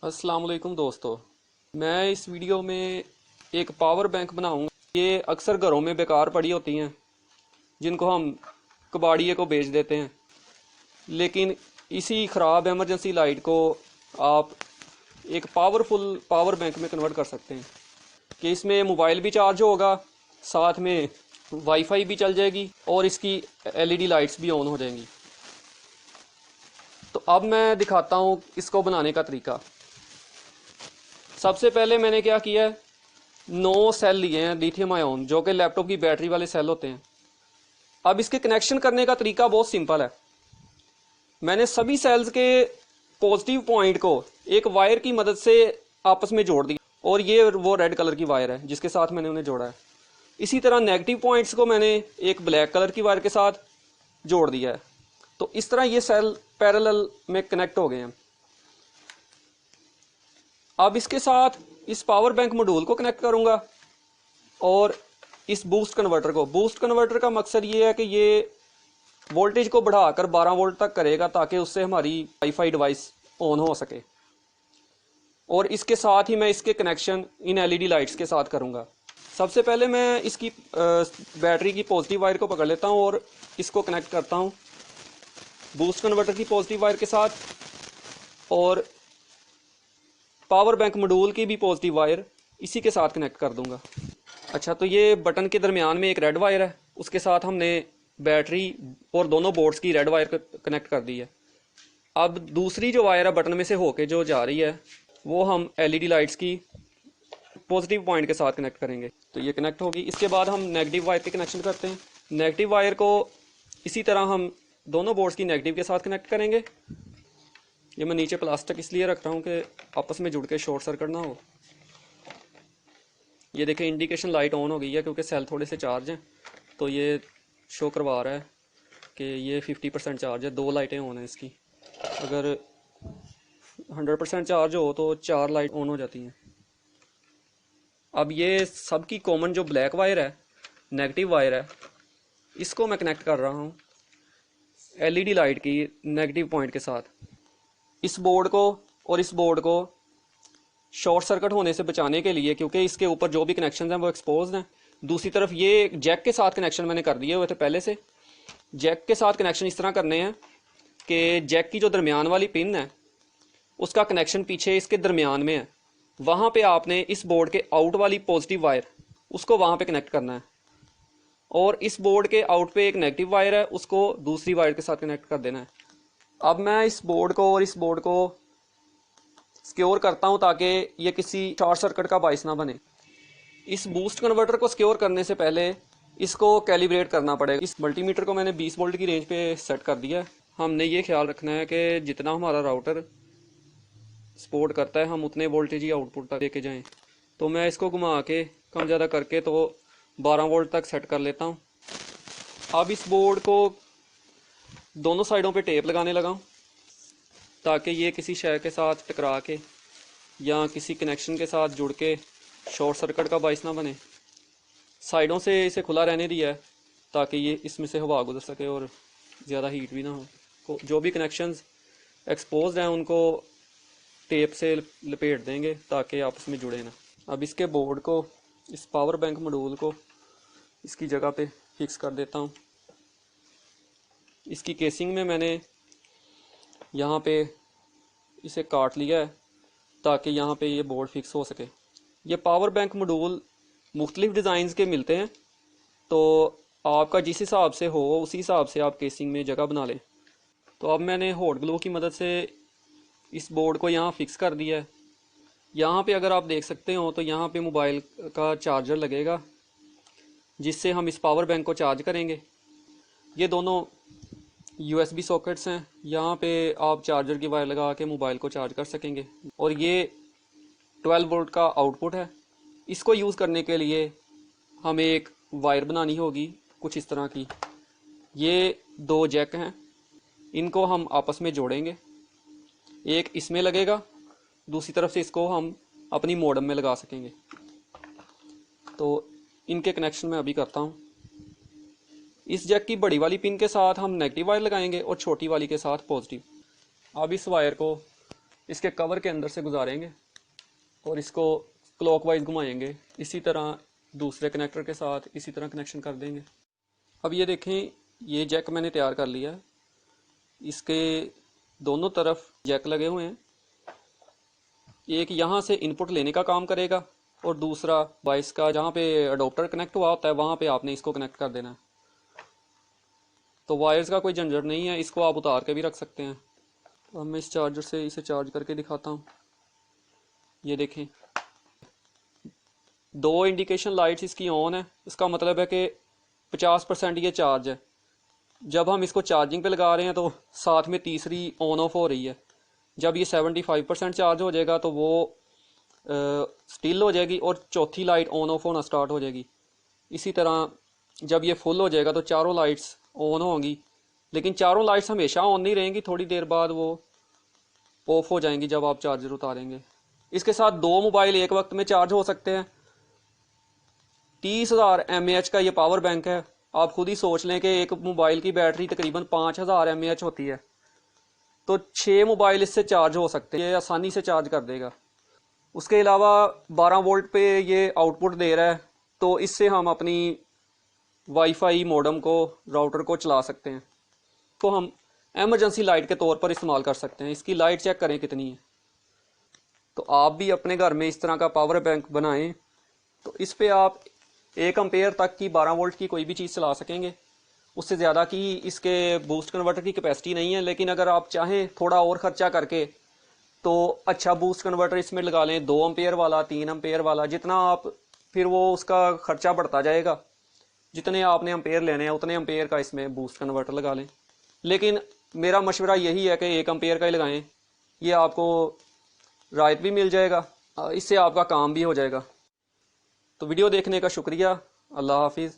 अस्सलाम वालेकुम दोस्तों, मैं इस वीडियो में एक पावर बैंक बनाऊंगा। ये अक्सर घरों में बेकार पड़ी होती हैं जिनको हम कबाड़िए को बेच देते हैं, लेकिन इसी ख़राब एमरजेंसी लाइट को आप एक पावरफुल पावर बैंक में कन्वर्ट कर सकते हैं कि इसमें मोबाइल भी चार्ज होगा, साथ में वाईफाई भी चल जाएगी और इसकी एलईडी लाइट्स भी ऑन हो जाएंगी। तो अब मैं दिखाता हूँ इसको बनाने का तरीका। सबसे पहले मैंने क्या किया है, 9 सेल लिए हैं लिथियम आयन, जो कि लैपटॉप की बैटरी वाले सेल होते हैं। अब इसके कनेक्शन करने का तरीका बहुत सिंपल है। मैंने सभी सेल्स के पॉजिटिव पॉइंट को एक वायर की मदद से आपस में जोड़ दिया, और ये वो रेड कलर की वायर है जिसके साथ मैंने उन्हें जोड़ा है। इसी तरह नेगेटिव पॉइंट्स को मैंने एक ब्लैक कलर की वायर के साथ जोड़ दिया है। तो इस तरह ये सेल पैरेलल में कनेक्ट हो गए हैं। अब इसके साथ इस पावर बैंक मॉड्यूल को कनेक्ट करूंगा और इस बूस्ट कन्वर्टर का मकसद ये है कि ये वोल्टेज को बढ़ाकर 12 वोल्ट तक करेगा, ताकि उससे हमारी वाईफाई डिवाइस ऑन हो सके। और इसके साथ ही मैं इसके कनेक्शन इन एलईडी लाइट्स के साथ करूंगा। सबसे पहले मैं इसकी बैटरी की पॉजिटिव वायर को पकड़ लेता हूं और इसको कनेक्ट करता हूं बूस्ट कन्वर्टर की पॉजिटिव वायर के साथ, और पावर बैंक मॉड्यूल की भी पॉजिटिव वायर इसी के साथ कनेक्ट कर दूंगा। अच्छा, तो ये बटन के दरमियान में एक रेड वायर है, उसके साथ हमने बैटरी और दोनों बोर्ड्स की रेड वायर कनेक्ट कर दी है। अब दूसरी जो वायर है बटन में से होके जो जा रही है, वो हम एलईडी लाइट्स की पॉजिटिव पॉइंट के साथ कनेक्ट करेंगे। तो ये कनेक्ट होगी। इसके बाद हम नेगेटिव वायर के कनेक्शन करते हैं। नेगेटिव वायर को इसी तरह हम दोनों बोर्ड्स की नेगेटिव के साथ कनेक्ट करेंगे। ये मैं नीचे प्लास्टिक इसलिए रख रहा हूँ कि आपस में जुड़ के शॉर्ट सर्किट ना हो। ये देखें, इंडिकेशन लाइट ऑन हो गई है क्योंकि सेल थोड़े से चार्ज हैं, तो ये शो करवा रहा है कि ये 50% चार्ज है। 2 लाइटें ऑन हैं इसकी। अगर 100% चार्ज हो तो 4 लाइट ऑन हो जाती हैं। अब ये सबकी कॉमन जो ब्लैक वायर है, नेगेटिव वायर है, इसको मैं कनेक्ट कर रहा हूँ एलईडी लाइट की नेगेटिव पॉइंट के साथ। इस बोर्ड को और इस बोर्ड को शॉर्ट सर्किट होने से बचाने के लिए, क्योंकि इसके ऊपर जो भी कनेक्शन हैं वो एक्सपोज हैं। दूसरी तरफ ये जैक के साथ कनेक्शन मैंने कर दिए हुए थे पहले से। जैक के साथ कनेक्शन इस तरह करने हैं कि जैक की जो दरमियान वाली पिन है उसका कनेक्शन पीछे इसके दरमियान में है। वहाँ पे आपने इस बोर्ड के आउट वाली पॉजिटिव वायर उसको वहाँ पे कनेक्ट करना है, और इस बोर्ड के आउट पे एक नेगेटिव वायर है, उसको दूसरी वायर के साथ कनेक्ट कर देना है। अब मैं इस बोर्ड को और इस बोर्ड को सिक्योर करता हूं ताकि ये किसी शॉर्ट सर्किट का बाइस ना बने। इस बूस्ट कन्वर्टर को सिक्योर करने से पहले इसको कैलिब्रेट करना पड़ेगा। इस मल्टीमीटर को मैंने 20 वोल्ट की रेंज पे सेट कर दिया है। हमने ये ख्याल रखना है कि जितना हमारा राउटर सपोर्ट करता है हम उतने वोल्टेज ही आउटपुट तक लेके जाएं। तो मैं इसको घुमा के कम ज़्यादा करके तो 12 वोल्ट तक सेट कर लेता हूँ। अब इस बोर्ड को दोनों साइडों पे टेप लगाने लगा हूँ ताकि ये किसी शय के साथ टकरा के या किसी कनेक्शन के साथ जुड़ के शॉर्ट सर्किट का बाइस ना बने। साइडों से इसे खुला रहने दिया है ताकि ये इसमें से हवा गुजर सके और ज़्यादा हीट भी ना हो। जो भी कनेक्शंस एक्सपोज्ड हैं उनको टेप से लपेट देंगे ताकि आपस में जुड़े ना। अब इसके बोर्ड को, इस पावर बैंक मॉड्यूल को इसकी जगह पे फिक्स कर देता हूँ। इसकी केसिंग में मैंने यहाँ पे इसे काट लिया है ताकि यहाँ पे ये बोर्ड फिक्स हो सके। ये पावर बैंक मॉड्यूल मुख्तलिफ डिज़ाइंस के मिलते हैं, तो आपका जिस हिसाब से हो उसी हिसाब से आप केसिंग में जगह बना लें। तो अब मैंने हॉट ग्लू की मदद से इस बोर्ड को यहाँ फिक्स कर दिया है। यहाँ पे अगर आप देख सकते हो तो यहाँ पे मोबाइल का चार्जर लगेगा जिससे हम इस पावर बैंक को चार्ज करेंगे। ये दोनों USB सॉकेट्स हैं, यहाँ पे आप चार्जर की वायर लगा के मोबाइल को चार्ज कर सकेंगे। और ये 12 वोल्ट का आउटपुट है। इसको यूज़ करने के लिए हमें एक वायर बनानी होगी कुछ इस तरह की। ये 2 जैक हैं, इनको हम आपस में जोड़ेंगे। एक इसमें लगेगा, दूसरी तरफ से इसको हम अपनी मॉडेम में लगा सकेंगे। तो इनके कनेक्शन मैं अभी करता हूँ। इस जैक की बड़ी वाली पिन के साथ हम नेगेटिव वायर लगाएंगे और छोटी वाली के साथ पॉजिटिव। अब इस वायर को इसके कवर के अंदर से गुजारेंगे और इसको क्लॉकवाइज घुमाएंगे। इसी तरह दूसरे कनेक्टर के साथ इसी तरह कनेक्शन कर देंगे। अब ये देखें, ये जैक मैंने तैयार कर लिया है। इसके दोनों तरफ जैक लगे हुए हैं। एक यहाँ से इनपुट लेने का काम करेगा और दूसरा बाइस का जहाँ पे अडोप्टर कनेक्ट हुआ होता है वहाँ पे आपने इसको कनेक्ट कर देना है। तो वायर्स का कोई झंझट नहीं है, इसको आप उतार के भी रख सकते हैं। तो अब मैं इस चार्जर से इसे चार्ज करके दिखाता हूँ। ये देखें, 2 इंडिकेशन लाइट्स इसकी ऑन है। इसका मतलब है कि 50% ये चार्ज है। जब हम इसको चार्जिंग पे लगा रहे हैं तो साथ में तीसरी ऑन ऑफ हो रही है। जब ये 75% चार्ज हो जाएगा तो वो स्टिल हो जाएगी और चौथी लाइट ऑन ऑफ होना स्टार्ट हो जाएगी। इसी तरह जब ये फुल हो जाएगा तो चारों लाइट्स ऑन होंगी, लेकिन चारों लाइट्स हमेशा ऑन नहीं रहेंगी, थोड़ी देर बाद वो ऑफ हो जाएंगी जब आप चार्जर उतारेंगे। इसके साथ 2 मोबाइल एक वक्त में चार्ज हो सकते हैं। 30,000 mAh का ये पावर बैंक है। आप खुद ही सोच लें कि एक मोबाइल की बैटरी तकरीबन 5,000 mAh होती है, तो 6 मोबाइल इससे चार्ज हो सकते हैं। ये आसानी से चार्ज कर देगा। उसके अलावा 12 वोल्ट पे ये आउटपुट दे रहा है, तो इससे हम अपनी वाईफाई मॉडेम को, राउटर को चला सकते हैं। तो हम एमरजेंसी लाइट के तौर पर इस्तेमाल कर सकते हैं। इसकी लाइट चेक करें कितनी है। तो आप भी अपने घर में इस तरह का पावर बैंक बनाएं, तो इस पे आप 1 एम्पेयर तक की 12 वोल्ट की कोई भी चीज़ चला सकेंगे। उससे ज़्यादा की इसके बूस्ट कन्वर्टर की कैपेसिटी नहीं है, लेकिन अगर आप चाहें थोड़ा और ख़र्चा करके तो अच्छा बूस्ट कन्वर्टर इसमें लगा लें, 2 एम्पेयर वाला, 3 एम्पेयर वाला। जितना आप फिर वो उसका ख़र्चा बढ़ता जाएगा, जितने आपने एम्पेयर लेने हैं उतने एम्पेयर का इसमें बूस्ट कन्वर्टर लगा लें। लेकिन मेरा मशवरा यही है कि 1 एम्पेयर का ही लगाएं। ये आपको राहत भी मिल जाएगा, इससे आपका काम भी हो जाएगा। तो वीडियो देखने का शुक्रिया। अल्लाह हाफिज़।